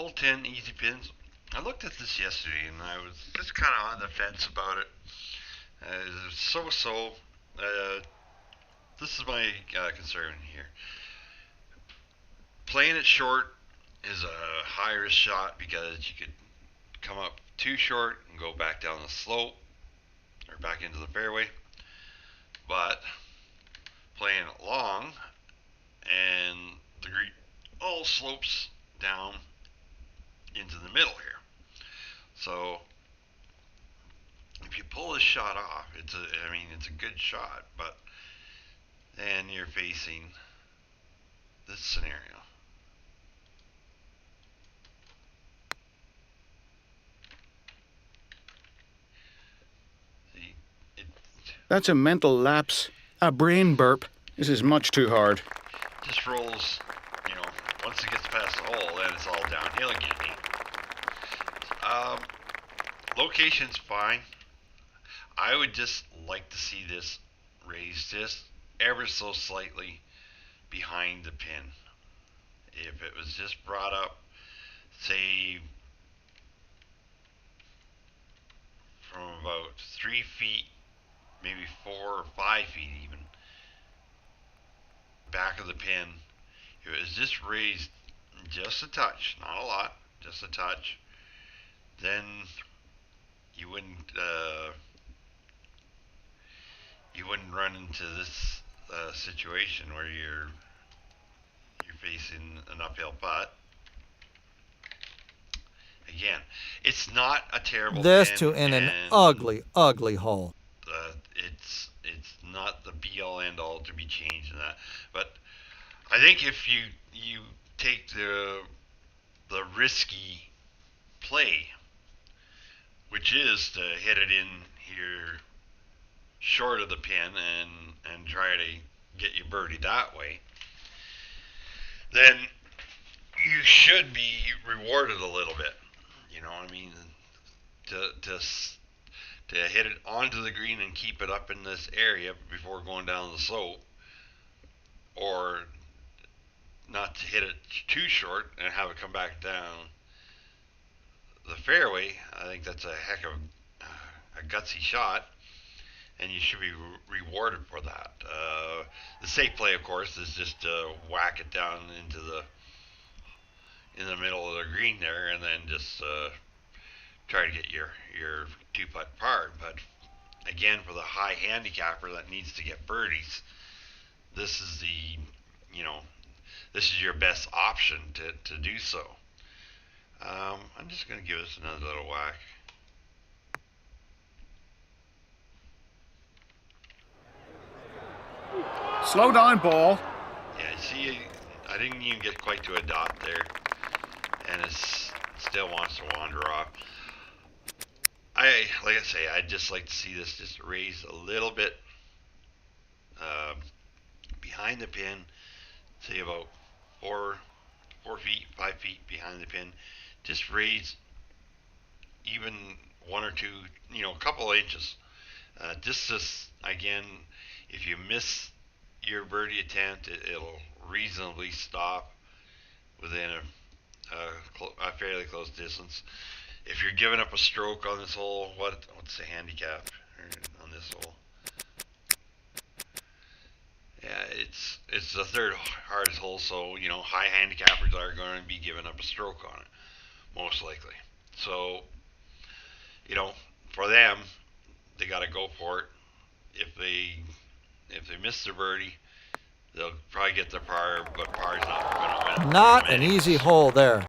Hole 10, easy pins. I looked at this yesterday and I was just kind of on the fence about it. So-so. Uh, this is my concern here. Playing it short is a high risk shot because you could come up too short and go back down the slope or back into the fairway. But playing it long and the green all slopes down into the middle here. So if you pull this shot off, it's a good shot, but then you're facing this scenario. See, it That's a mental lapse. A brain burp. This is much too hard. just rolls, once it gets past the hole, then it's all downhill again. Location's fine. I would just like to see this raised just ever so slightly behind the pin. If it was just brought up, say, from about 3 feet, maybe 4 or 5 feet even, back of the pin, if it was just raised just a touch, not a lot, just a touch, then you wouldn't run into this situation where you're facing an uphill putt. Again, it's not a terrible This pin, to in an and ugly, ugly hole. it's not the be all end all to be changed in that. But I think if you take the risky play, which is to hit it in here short of the pin and try to get your birdie that way, then you should be rewarded a little bit. You know what I mean? To hit it onto the green and keep it up in this area before going down the slope, or not to hit it too short and have it come back down the fairway. I think that's a heck of a gutsy shot, and you should be rewarded for that. The safe play, of course, is just to whack it down in the middle of the green there, and then just try to get your 2-putt par. But again, for the high handicapper that needs to get birdies, this is your best option to do so. I'm just going to give this another little whack. Slow down, ball. Yeah, see, I didn't even get quite to a dot there, and it still wants to wander off. Like I say, I'd just like to see this just raised a little bit behind the pin, say about 4 feet, 5 feet behind the pin. Just raise even 1 or 2, a couple of inches. Again, if you miss your birdie attempt, it'll reasonably stop within a fairly close distance. If you're giving up a stroke on this hole, what's the handicap on this hole? Yeah, it's the third hardest hole, so high handicappers are going to be giving up a stroke on it, most likely. So, for them, they got to go for it. If they miss their birdie, they'll probably get their par, but par's not going to win. Not an easy hole there.